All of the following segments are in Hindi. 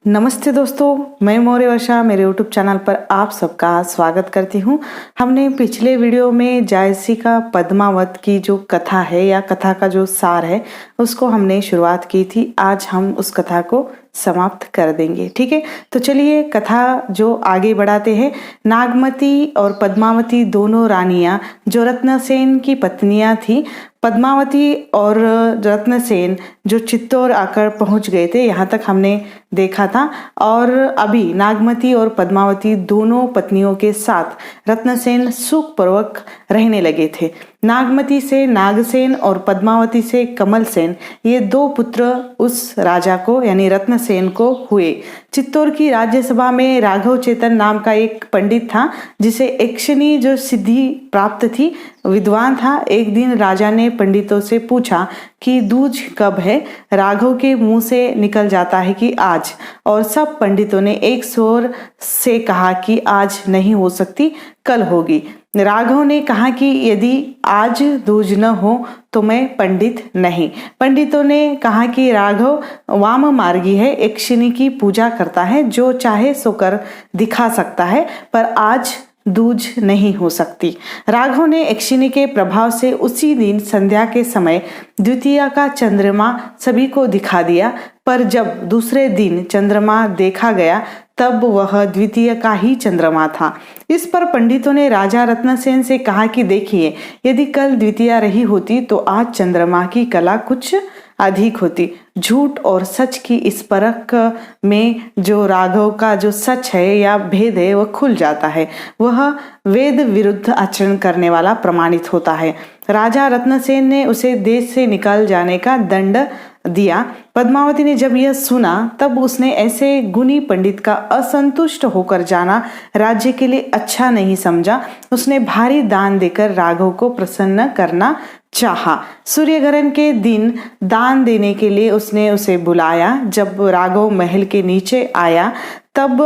नमस्ते दोस्तों, मैं मौर्य वर्षा मेरे YouTube चैनल पर आप सबका स्वागत करती हूँ। हमने पिछले वीडियो में जायसी पद्मावत की जो कथा है या कथा का जो सार है उसको हमने शुरुआत की थी। आज हम उस कथा को समाप्त कर देंगे, ठीक है। तो चलिए कथा जो आगे बढ़ाते हैं। नागमती और पद्मावती दोनों रानियां जो रत्नसेन की पत्नियां थी। पद्मावती और रत्नसेन जो चित्तौड़ आकर पहुंच गए थे, यहाँ तक हमने देखा था। और अभी नागमती और पद्मावती दोनों पत्नियों के साथ रत्नसेन सुखपूर्वक रहने लगे थे। नागमती से नागसेन और पद्मावती से कमलसेन, ये दो पुत्र उस राजा को यानी रत्नसेन को हुए। चित्तौड़ की राज्यसभा में राघव चेतन नाम का एक पंडित था जिसे यक्षिणी जो सिद्धि प्राप्त थी, विद्वान था। एक दिन राजा ने पंडितों से पूछा कि दूज कब है। राघव के मुंह से निकल जाता है कि आज, और सब पंडितों ने एक स्वर से कहा कि आज नहीं हो सकती, कल होगी। राघव ने कहा कि यदि आज दूज न हो तो मैं पंडित नहीं। पंडितों ने कहा कि राघव वाम मार्गी है, यक्षिणी की पूजा करता है, जो चाहे सो कर दिखा सकता है, पर आज दूज नहीं हो सकती। राघव ने यक्षिणी के प्रभाव से उसी दिन संध्या के समय द्वितीया का चंद्रमा सभी को दिखा दिया, पर जब दूसरे दिन चंद्रमा देखा गया तब वह द्वितीय का ही चंद्रमा था। इस पर पंडितों ने राजा रत्नसेन से कहा कि देखिए, यदि कल द्वितीया रही होती तो आज चंद्रमा की कला कुछ अधिक होती। झूठ और सच की इस परख में जो राघव का जो सच है या भेद है वह खुल जाता है। वह वेद विरुद्ध आचरण करने वाला प्रमाणित होता है। राजा रत्नसेन ने उसे देश से निकाल जाने का दंड दिया। पद्मावती ने जब यह सुना तब उसने ऐसे गुणी पंडित का असंतुष्ट होकर जाना राज्य के लिए अच्छा नहीं समझा। उसने भारी दान देकर राघव को प्रसन्न करना चाहा। सूर्यग्रहण के दिन दान देने के लिए उसने उसे बुलाया। जब राघव महल के नीचे आया तब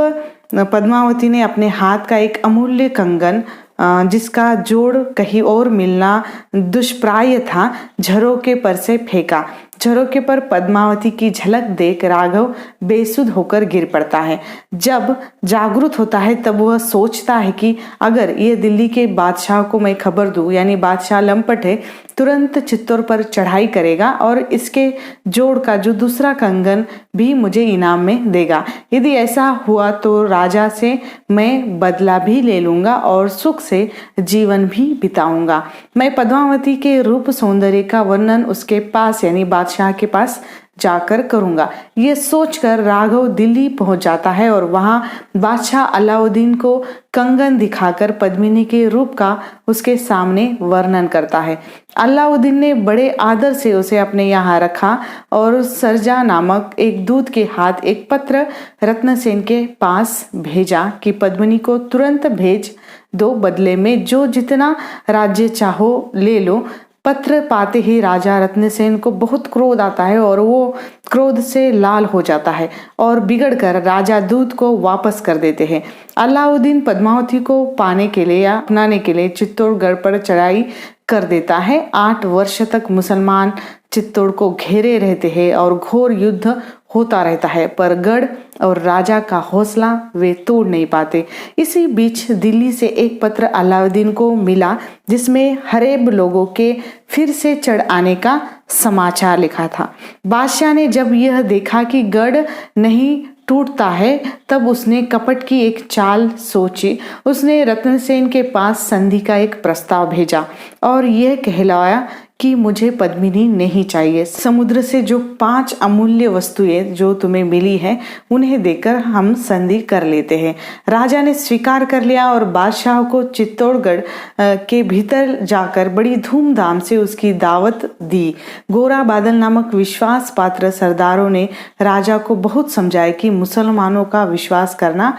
पद्मावती ने अपने हाथ का एक अमूल्य कंगन, जिसका जोड़ कहीं और मिलना दुष्प्राय था, झरोके पर से फेंका। झरोके पर पद्मावती की झलक देख राघव बेसुध होकर गिर पड़ता है। जब जागृत होता है तब वह सोचता है कि अगर ये दिल्ली के बादशाह को मैं खबर दूं, यानी बादशाह लंपट है, तुरंत चित्तौड़ पर चढ़ाई करेगा और इसके जोड़ का जो दूसरा कंगन भी मुझे इनाम में देगा। यदि ऐसा हुआ तो राजा से मैं बदला भी ले लूंगा और सुख से जीवन भी बिताऊंगा। मैं पद्मावती के रूप सौंदर्य का वर्णन उसके पास यानी बादशाह के पास जाकर करूंगा। ये सोचकर राघव दिल्ली पहुंच जाता है और वहां बादशाह अलाउद्दीन को कंगन दिखाकर पद्मिनी के रूप का उसके सामने वर्णन करता है। अलाउद्दीन ने बड़े आदर से उसे अपने यहाँ रखा और सरजा नामक एक दूत के हाथ एक पत्र रत्नसेन के पास भेजा कि पद्मिनी को तुरंत भेज दो, बदले में जो जितना राज्य चाहो ले लो। पत्र पाते ही राजा रत्नसेन को बहुत क्रोध आता है और वो क्रोध से लाल हो जाता है और बिगड़कर राजा दूत को वापस कर देते हैं। अलाउद्दीन पद्मावती को पाने के लिए या अपनाने के लिए चित्तौड़गढ़ पर चढ़ाई कर देता है। 8 वर्ष तक मुसलमान चित्तौड़ को घेरे रहते हैं और घोर युद्ध होता रहता है, पर गढ़ और राजा का हौसला वे तोड़ नहीं पाते। इसी बीच दिल्ली से एक पत्र अलाउद्दीन को मिला जिसमें हरेब लोगों के फिर से चढ़ आने का समाचार लिखा था। बादशाह ने जब यह देखा कि गढ़ नहीं टूटता है तब उसने कपट की एक चाल सोची। उसने रत्नसेन के पास संधि का एक प्रस्ताव भेजा और यह कहलाया कि मुझे पद्मिनी नहीं चाहिए। समुद्र से जो 5 अमूल्य वस्तुएं जो तुम्हें मिली है उन्हें देकर हम संधि कर लेते हैं। राजा ने स्वीकार कर लिया और बादशाह को चित्तौड़गढ़ के भीतर जाकर बड़ी धूमधाम से उसकी दावत दी। गोरा बादल नामक विश्वास पात्र सरदारों ने राजा को बहुत समझाया कि मुसलमानों का विश्वास करना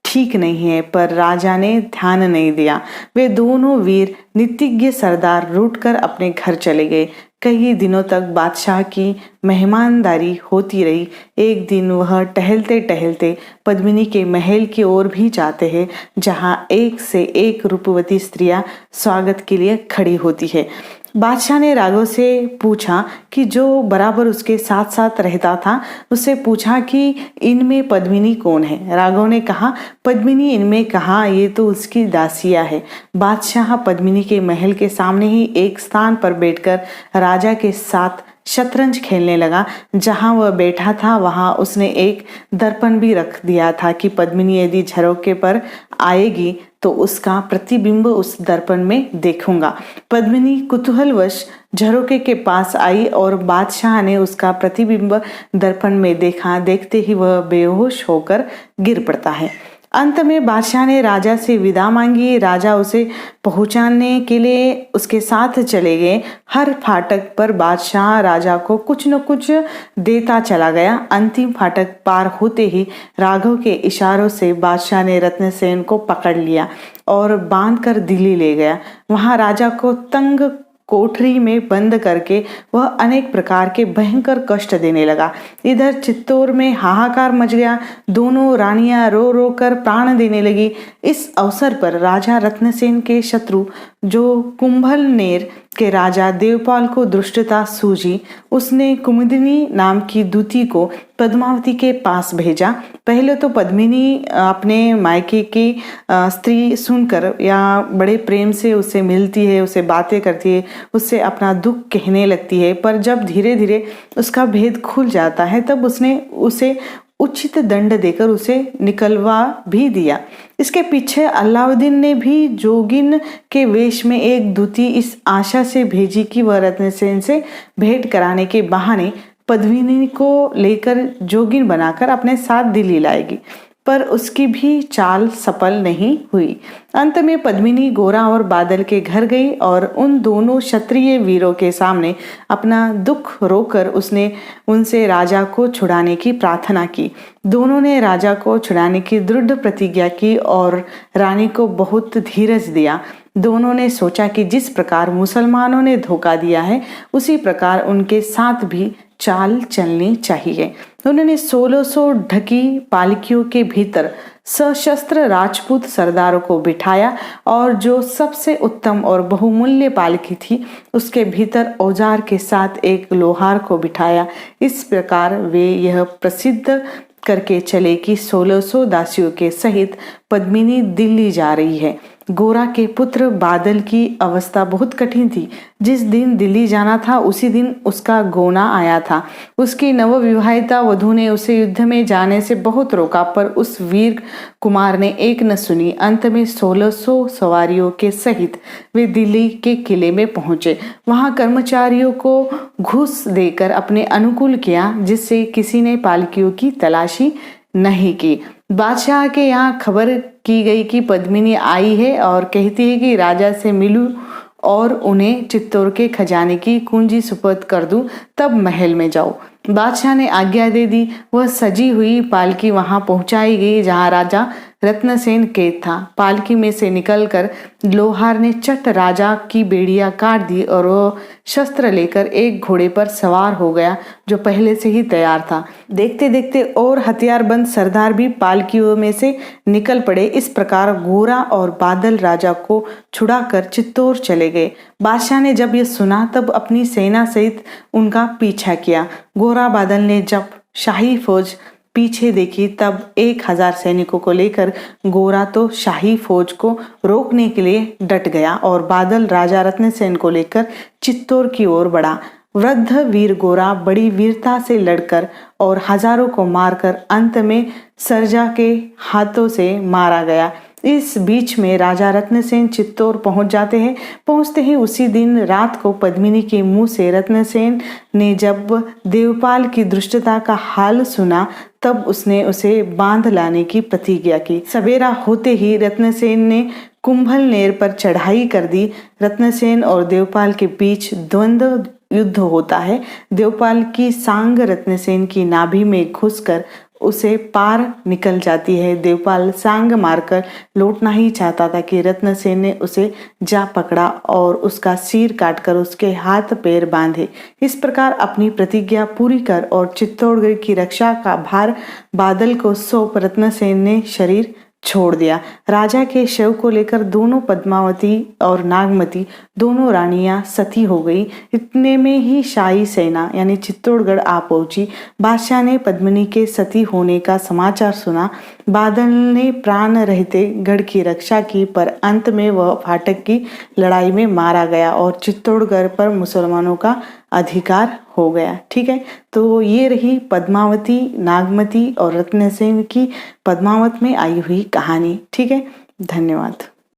ठीक नहीं है, पर राजा ने ध्यान नहीं दिया। वे दोनों वीर नीतिज्ञ सरदार रूठकर अपने घर चले गए। कई दिनों तक बादशाह की मेहमानदारी होती रही। एक दिन वह टहलते टहलते पद्मिनी के महल की ओर भी जाते हैं, जहां एक से एक रूपवती स्त्रियां स्वागत के लिए खड़ी होती है। बादशाह ने राघव से पूछा कि जो बराबर उसके साथ साथ रहता था, उससे पूछा कि इनमें पद्मिनी कौन है। राघव ने कहा, पद्मिनी इनमें कहाँ, ये तो उसकी दासियां है। बादशाह पद्मिनी के महल के सामने ही एक स्थान पर बैठकर राजा के साथ शतरंज खेलने लगा। जहां वह बैठा था वहां उसने एक दर्पण भी रख दिया था कि पद्मिनी यदि झरोके पर आएगी तो उसका प्रतिबिंब उस दर्पण में देखूंगा। पद्मिनी कुतूहलवश झरोके के पास आई और बादशाह ने उसका प्रतिबिंब दर्पण में देखा। देखते ही वह बेहोश होकर गिर पड़ता है। अंत में बादशाह ने राजा से विदा मांगी। राजा उसे पहुंचाने के लिए उसके साथ चले गए। हर फाटक पर बादशाह राजा को कुछ न कुछ देता चला गया। अंतिम फाटक पार होते ही राघव के इशारों से बादशाह ने रत्नसेन को पकड़ लिया और बांध कर दिल्ली ले गया। वहां राजा को तंग कोठरी में बंद करके वह अनेक प्रकार के भयंकर कष्ट देने लगा। इधर चित्तौड़ में हाहाकार मच गया। दोनों रानियां रो रो कर प्राण देने लगी। इस अवसर पर राजा रत्नसेन के शत्रु जो कुंभलनेर के राजा देवपाल को दुष्टता सूझी। उसने कुमुदिनी नाम की दूती को पद्मावती के पास भेजा। पहले तो पद्मिनी अपने मायके की स्त्री सुनकर या बड़े प्रेम से उससे मिलती है, उससे बातें करती है, उससे अपना दुख कहने लगती है। पर जब धीरे धीरे उसका भेद खुल जाता है तब उसने उसे उचित दंड देकर उसे निकलवा भी दिया। इसके पीछे अलाउद्दीन ने भी जोगिन के वेश में एक दूती इस आशा से भेजी कि वह रत्नसेन से भेंट कराने के बहाने पद्मिनी को लेकर जोगिन बनाकर अपने साथ दिल्ली लाएगी। पर उसकी भी चाल सफल नहीं हुई। अंत में पद्मिनी गोरा और बादल के घर गई और उन दोनों क्षत्रिय वीरों के सामने अपना दुख रोकर उसने उनसे राजा को छुड़ाने की प्रार्थना की। दोनों ने राजा को छुड़ाने की दृढ़ प्रतिज्ञा की और रानी को बहुत धीरज दिया। दोनों ने सोचा कि जिस प्रकार मुसलमानों ने धोखा दिया है उसी प्रकार उनके साथ भी चाल चलनी चाहिए। उन्होंने 1600 ढकी पालकियों के भीतर सशस्त्र राजपूत सरदारों को बिठाया और जो सबसे उत्तम और बहुमूल्य पालकी थी उसके भीतर औजार के साथ एक लोहार को बिठाया। इस प्रकार वे यह प्रसिद्ध करके चले कि 1600 दासियों के सहित पद्मिनी दिल्ली जा रही है। गोरा के पुत्र बादल की अवस्था बहुत कठिन थी। जिस दिन दिल्ली जाना था उसी दिन उसका गोना आया था। उसकी नवविवाहिता वधू ने उसे युद्ध में जाने से बहुत रोका, पर उस वीर कुमार ने एक न सुनी। अंत में 1600 सवारियों के सहित वे दिल्ली के किले में पहुंचे। वहां कर्मचारियों को घूस देकर अपने अनुकूल किया, जिससे किसी ने पालकियों की तलाशी नहीं की। बादशाह के यहाँ खबर की गई कि पद्मिनी आई है और कहती है कि राजा से मिलूं और उन्हें चित्तौड़ के खजाने की कुंजी सुपुर्द कर दूं, तब महल में जाओ। बादशाह ने आज्ञा दे दी। वह सजी हुई पालकी वहां पहुंचाई गई जहां राजा रत्नसेन कैद था। पालकी में से निकलकर लोहार ने चट राजा की बेड़ियां काट दी और वह शस्त्र लेकर एक घोड़े पर सवार हो गया जो पहले से ही तैयार था। देखते देखते और हथियारबंद सरदार भी पालकियों में से निकल पड़े। इस प्रकार गोरा और बादल राजा को छुड़ाकर चित्तौड़ चले गए। बादशाह ने जब यह सुना तब अपनी सेना सहित उनका पीछा किया। गोरा बादल ने जब शाही फौज पीछे देखी तब 1000 सैनिकों को लेकर गोरा तो शाही फौज को रोकने के लिए डट गया और बादल राजा रत्नसेन को लेकर चित्तौड़ की ओर बढ़ा। वृद्ध वीर गोरा बड़ी वीरता से लड़कर और हजारों को मारकर अंत में सरजा के हाथों से मारा गया। इस बीच में राजा रत्नसेन चित्तौड़ पहुंच जाते हैं। पहुंचते ही उसी दिन रात को पद्मिनी के मुंह से रत्नसेन ने जब देवपाल की दुष्टता का हाल सुना तब उसने उसे बांध लाने की प्रतिज्ञा की। सवेरा होते ही रत्नसेन ने कुंभलनेर पर चढ़ाई कर दी। रत्नसेन और देवपाल के बीच द्वंद्व युद्ध होता है। देवपाल की सांग रत्नसेन की नाभि में घुसकर उसे पार निकल जाती है। देवपाल सांग मारकर लौटना ही चाहता था कि रत्नसेन ने उसे जा पकड़ा और उसका सिर काटकर उसके हाथ पैर बांधे। इस प्रकार अपनी प्रतिज्ञा पूरी कर और चित्तौड़गढ़ की रक्षा का भार बादल को सौंप रत्नसेन ने शरीर छोड़ दिया। राजा के शव को लेकर दोनों पद्मावती और नागमती दोनों रानियां सती हो गई। इतने में ही शाही सेना यानी चित्तौड़गढ़ आ पहुंची। बादशाह ने पद्मिनी के सती होने का समाचार सुना। बादल ने प्राण रहते गढ़ की रक्षा की, पर अंत में वह फाटक की लड़ाई में मारा गया और चित्तौड़गढ़ पर मुसलमानों का अधिकार हो गया। ठीक है, तो ये रही पद्मावती, नागमती और रत्नसेन की पद्मावत में आई हुई कहानी। ठीक है, धन्यवाद।